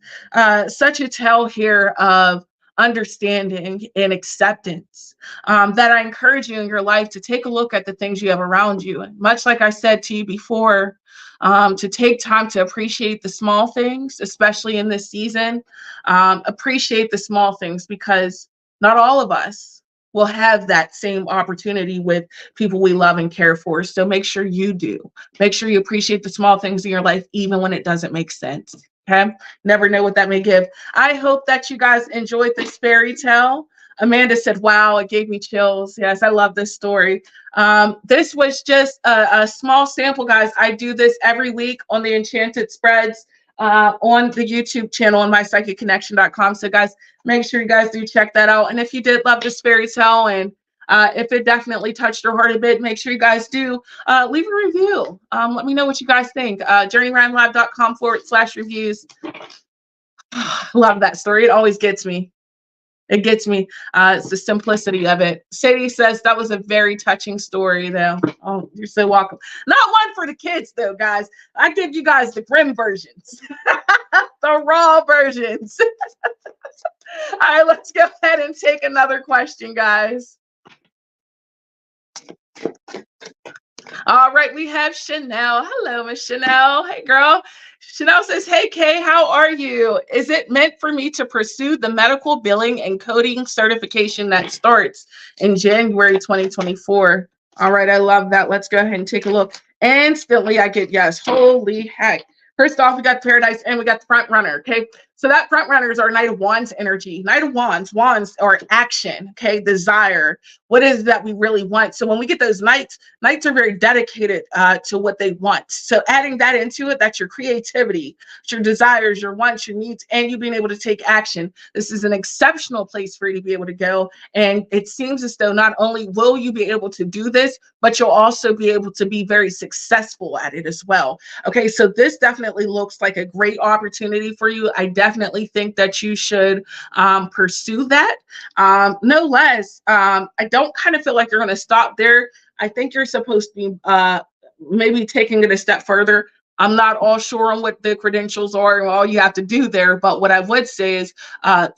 such a tale here of understanding and acceptance, that I encourage you in your life to take a look at the things you have around you. Much like I said to you before, to take time to appreciate the small things, especially in this season. Appreciate the small things, because not all of us will have that same opportunity with people we love and care for. So make sure you do. Make sure you appreciate the small things in your life, even when it doesn't make sense. Okay? Never know what that may give. I hope that you guys enjoyed this fairy tale. Amanda said, wow, it gave me chills. Yes, I love this story. This was just a small sample, guys. I do this every week on the Enchanted Spreads on the YouTube channel on mypsychicconnection.com. So guys, make sure you guys do check that out. And if you did love this fairy tale and If it definitely touched your heart a bit, make sure you guys do leave a review. Let me know what you guys think. journeyroundlive.com/reviews. Love that story. It always gets me. It gets me. It's the simplicity of it. Sadie says that was a very touching story, though. Oh, you're so welcome. Not one for the kids, though, guys. I give you guys the grim versions, the raw versions. All right, let's go ahead and take another question, guys. All right, we have Chanel. Hello, Miss Chanel. Hey, girl. Chanel says, hey, Kay, how are you? Is it meant for me to pursue the medical billing and coding certification that starts in January 2024? All right, I love that. Let's go ahead and take a look. Instantly, I get yes. Holy heck. First off, we got Paradise and we got the front runner. Okay. So that front runner is our Knight of Wands energy. Knight of Wands, wands are action. Okay. Desire. What is it that we really want? So when we get those knights are very dedicated to what they want. So adding that into it, that's your creativity, your desires, your wants, your needs, and you being able to take action. This is an exceptional place for you to be able to go. And it seems as though not only will you be able to do this, but you'll also be able to be very successful at it as well. Okay, so this definitely looks like a great opportunity for you. I definitely think that you should pursue that. No less, I don't kind of feel like you're going to stop there. I think you're supposed to be maybe taking it a step further. I'm not all sure on what the credentials are and all you have to do there, but what I would say is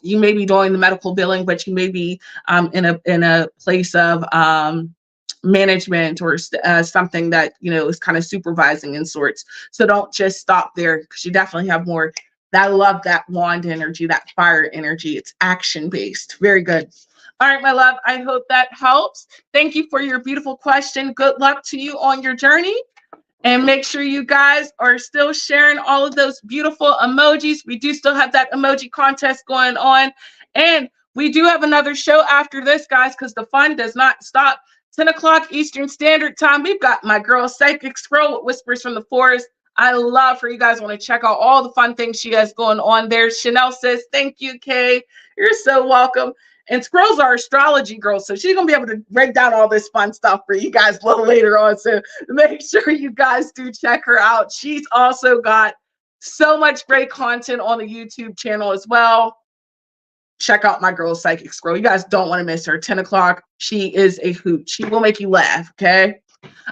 you may be doing the medical billing, but you may be in a place of management or something that is kind of supervising in sorts. So don't just stop there, because you definitely have more. I love that wand energy, that fire energy. It's action based. Very good. All right, my love, I hope that helps. Thank you for your beautiful question. Good luck to you on your journey. And make sure you guys are still sharing all of those beautiful emojis. We do still have that emoji contest going on. And we do have another show after this, guys, because the fun does not stop. 10 o'clock Eastern Standard Time. We've got my girl, Psychic Scroll with Whispers from the Forest. I love for you guys want to check out all the fun things she has going on there. Chanel says, thank you, Kay. You're so welcome. And Scroll's our astrology girl, so she's going to be able to break down all this fun stuff for you guys a little later on. So make sure you guys do check her out. She's also got so much great content on the YouTube channel as well. Check out my girl, Psychic Scroll. You guys don't want to miss her. 10 o'clock. She is a hoot. She will make you laugh, okay?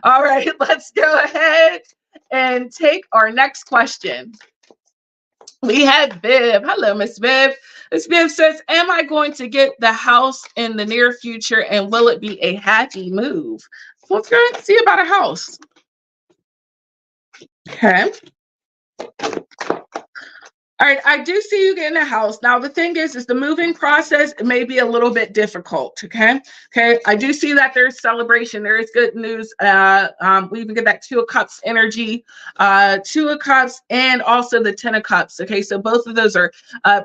All right, let's go ahead and take our next question. We have Viv. Hello, Miss Viv. Miss Viv says, am I going to get the house in the near future, and will it be a happy move? Let's go ahead and see about a house. Okay. All right, I do see you getting a house. Now, the thing is the moving process may be a little bit difficult, okay? Okay, I do see that there's celebration. There is good news. We even get that 2 of Cups energy, 2 of Cups, and also the 10 of Cups, okay? So both of those are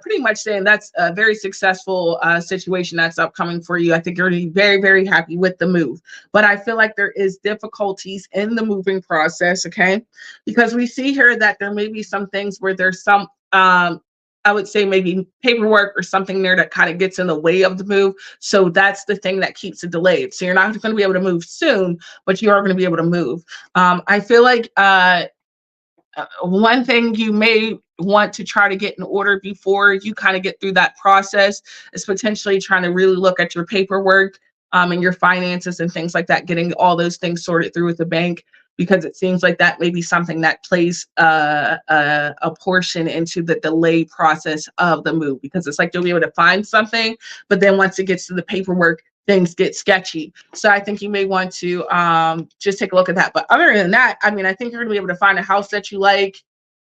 pretty much saying that's a very successful situation that's upcoming for you. I think you're going to be very, very happy with the move. But I feel like there is difficulties in the moving process, okay? Because we see here that there may be some things where there's some I would say maybe paperwork or something there that kind of gets in the way of the move. So that's the thing that keeps it delayed. So you're not going to be able to move soon, but you are going to be able to move. I feel like one thing you may want to try to get in order before you kind of get through that process is potentially trying to really look at your paperwork and your finances and things like that, getting all those things sorted through with the bank, because it seems like that may be something that plays a portion into the delay process of the move, because it's like you'll be able to find something, but then once it gets to the paperwork, things get sketchy. So I think you may want to just take a look at that. But other than that, I mean, I think you're gonna be able to find a house that you like,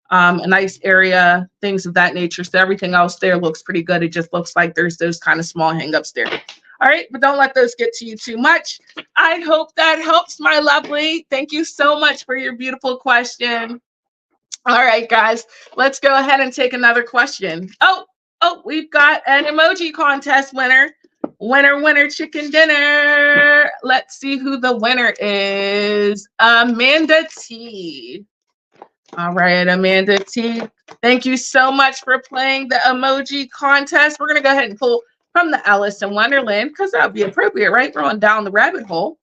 a nice area, things of that nature. So everything else there looks pretty good. It just looks like there's those kind of small hangups there. All right, but don't let those get to you too much. I hope that helps, my lovely. Thank you so much for your beautiful question. All right, guys, let's go ahead and take another question. Oh, we've got an emoji contest winner. Winner, chicken dinner. Let's see who the winner is. Amanda T. All right, Amanda T. Thank you so much for playing the emoji contest. We're going to go ahead and pull from the Alice in Wonderland, because that would be appropriate, right? We're on down the rabbit hole.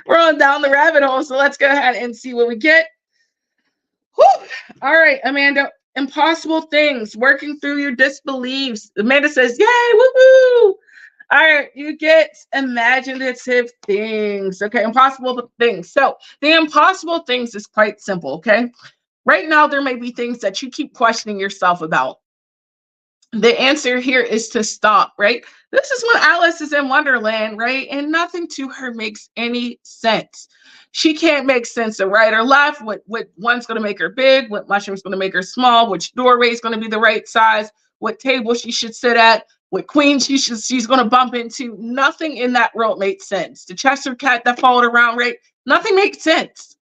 We're on down the rabbit hole. So let's go ahead and see what we get. Whew. All right, Amanda. Impossible things, working through your disbeliefs. Amanda says, yay, woohoo. All right, you get imaginative things. Okay, impossible things. So the impossible things is quite simple. Okay, right now there may be things that you keep questioning yourself about. The answer here is to stop, right? This is when Alice is in Wonderland, right? And nothing to her makes any sense. She can't make sense of right or left, what one's going to make her big, what mushroom's going to make her small, which doorway is going to be the right size, what table she should sit at, what queen she's going to bump into. Nothing in that world made sense. The Cheshire cat that followed around, right? Nothing makes sense.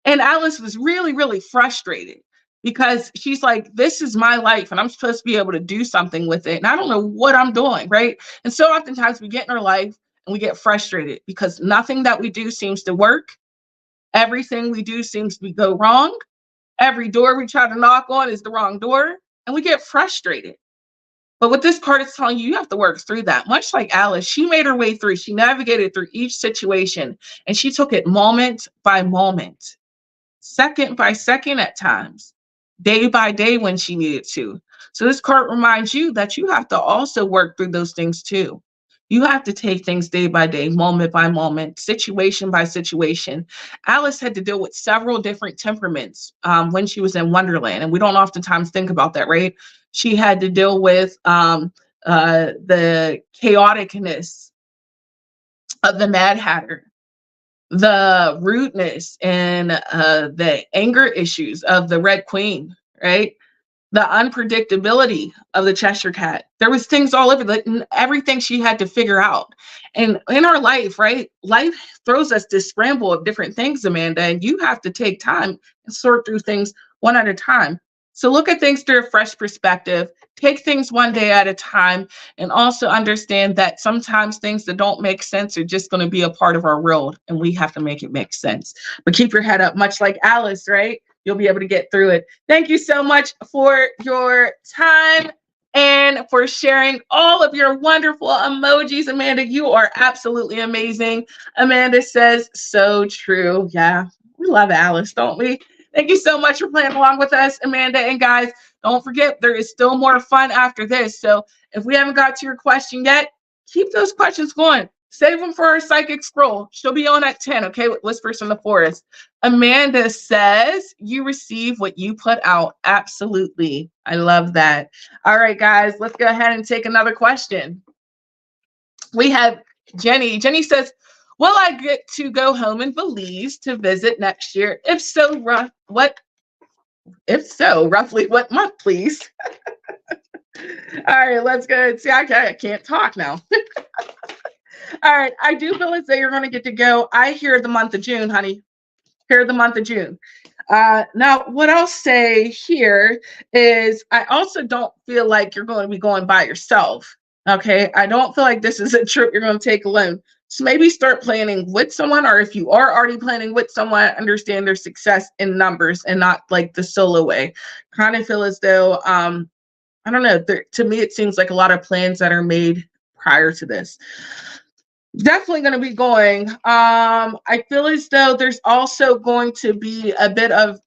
And Alice was really, really frustrated because she's like, this is my life and I'm supposed to be able to do something with it. And I don't know what I'm doing, right? And so oftentimes we get in our life and we get frustrated because nothing that we do seems to work. Everything we do seems to go wrong. Every door we try to knock on is the wrong door. And we get frustrated. But what this card is telling you, you have to work through that. Much like Alice, she made her way through. She navigated through each situation and she took it moment by moment, second by second at times, day by day when she needed to. So this card reminds you that you have to also work through those things too. You have to take things day by day, moment by moment, situation by situation. Alice had to deal with several different temperaments when she was in Wonderland. And we don't oftentimes think about that, right? She had to deal with the chaoticness of the Mad Hatter, the rudeness and the anger issues of the Red Queen, right? The unpredictability of the Cheshire Cat. There was things all over that, and everything she had to figure out. And in our life, right? Life throws us this scramble of different things, Amanda, and you have to take time and sort through things one at a time. So look at things through a fresh perspective, take things one day at a time, and also understand that sometimes things that don't make sense are just going to be a part of our world, and we have to make it make sense. But keep your head up, much like Alice, right? You'll be able to get through it. Thank you so much for your time and for sharing all of your wonderful emojis. Amanda, you are absolutely amazing. Amanda says, so true. Yeah, we love Alice, don't we? Thank you so much for playing along with us, Amanda. And guys, don't forget, there is still more fun after this. So if we haven't got to your question yet, keep those questions going. Save them for our psychic scroll. She'll be on at 10, okay, with Whispers from the Forest. Amanda says, you receive what you put out. Absolutely. I love that. All right, guys, let's go ahead and take another question. We have Jenny. Jenny says, will I get to go home in Belize to visit next year? If so, what? If so, roughly what month, please? All right, let's go. See, I can't talk now. All right, I do feel as though you're going to get to go. I hear the month of June, honey. Hear the month of June. Now, what I'll say here is I also don't feel like you're going to be going by yourself. Okay, I don't feel like this is a trip you're going to take alone. So maybe start planning with someone, or if you are already planning with someone, understand their success in numbers and not like the solo way. Kind of feel as though, I don't know, to me, it seems like a lot of plans that are made prior to this. Definitely going to be going. I feel as though there's also going to be a bit of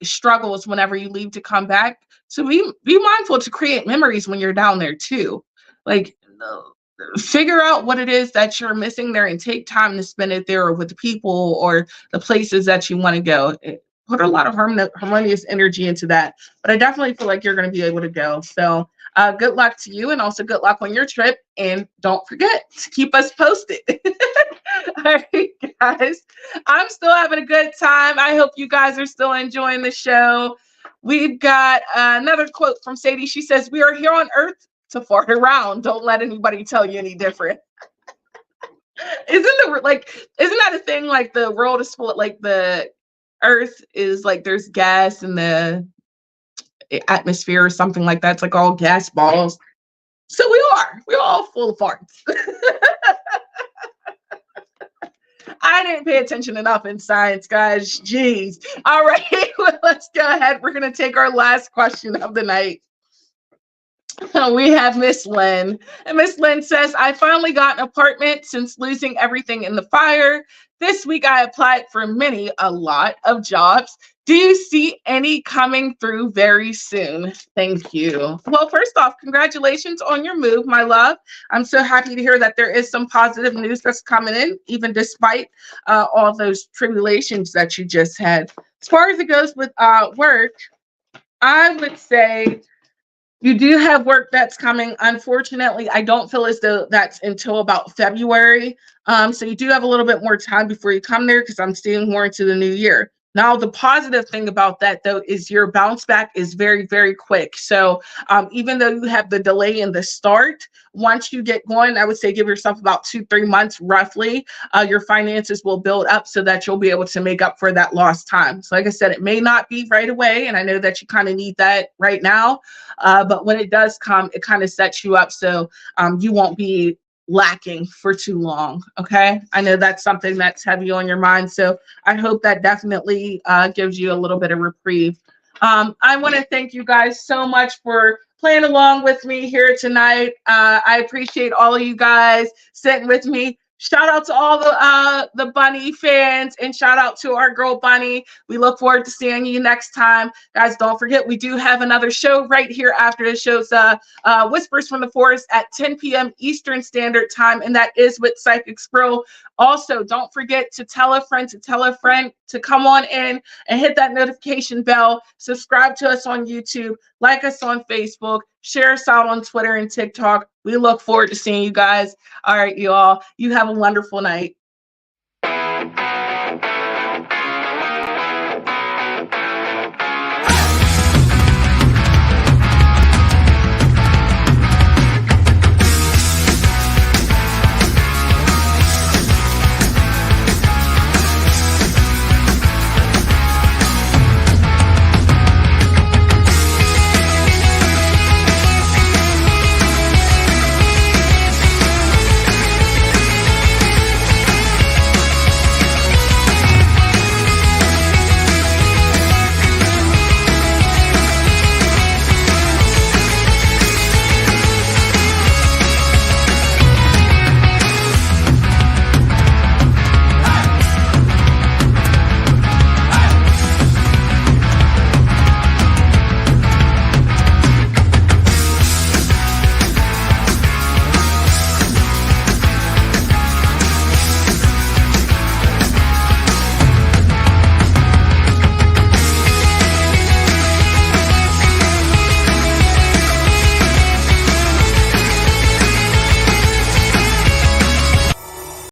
struggles whenever you leave to come back. So be mindful to create memories when you're down there too. Like figure out what it is that you're missing there and take time to spend it there with the people or the places that you want to go. Put a lot of harmonious energy into that. But I definitely feel like you're going to be able to go. So good luck to you, and also good luck on your trip. And don't forget to keep us posted. All right, guys. I'm still having a good time. I hope you guys are still enjoying the show. We've got another quote from Sadie. She says, we are here on Earth to fart around. Don't let anybody tell you any different. Isn't that a thing? Like the world is full of, like the Earth is like there's gas in the atmosphere or something like that. It's like all gas balls. So we're all full of farts. I didn't pay attention enough in science, guys. Jeez. All right, well, let's go ahead. We're going to take our last question of the night. We have Miss Lynn. And Miss Lynn says, I finally got an apartment since losing everything in the fire. This week I applied for a lot of jobs. Do you see any coming through very soon? Thank you. Well, first off, congratulations on your move, my love. I'm so happy to hear that there is some positive news that's coming in, even despite all those tribulations that you just had. As far as it goes with work, I would say you do have work that's coming. Unfortunately, I don't feel as though that's until about February. So you do have a little bit more time before you come there because I'm seeing more into the new year. Now, the positive thing about that, though, is your bounce back is very, very quick. So even though you have the delay in the start, once you get going, I would say give yourself about 2, 3 months roughly. Your finances will build up so that you'll be able to make up for that lost time. So, like I said, it may not be right away. And I know that you kind of need that right now. But when it does come, it kind of sets you up so you won't be lacking for too long. Okay. I know that's something that's heavy on your mind. So I hope that definitely gives you a little bit of reprieve. I want to thank you guys so much for playing along with me here tonight. I appreciate all of you guys sitting with me. Shout out to all the Bunny fans and shout out to our girl Bunny. We look forward to seeing you next time. Guys, don't forget, we do have another show right here after the show's Whispers from the Forest at 10 p.m. Eastern Standard Time, and that is with Psychic Squirrel. Also, don't forget to tell a friend to come on in and hit that notification bell. Subscribe to us on YouTube, like us on Facebook, share us out on Twitter and TikTok. We look forward to seeing you guys. All right, you all. You have a wonderful night.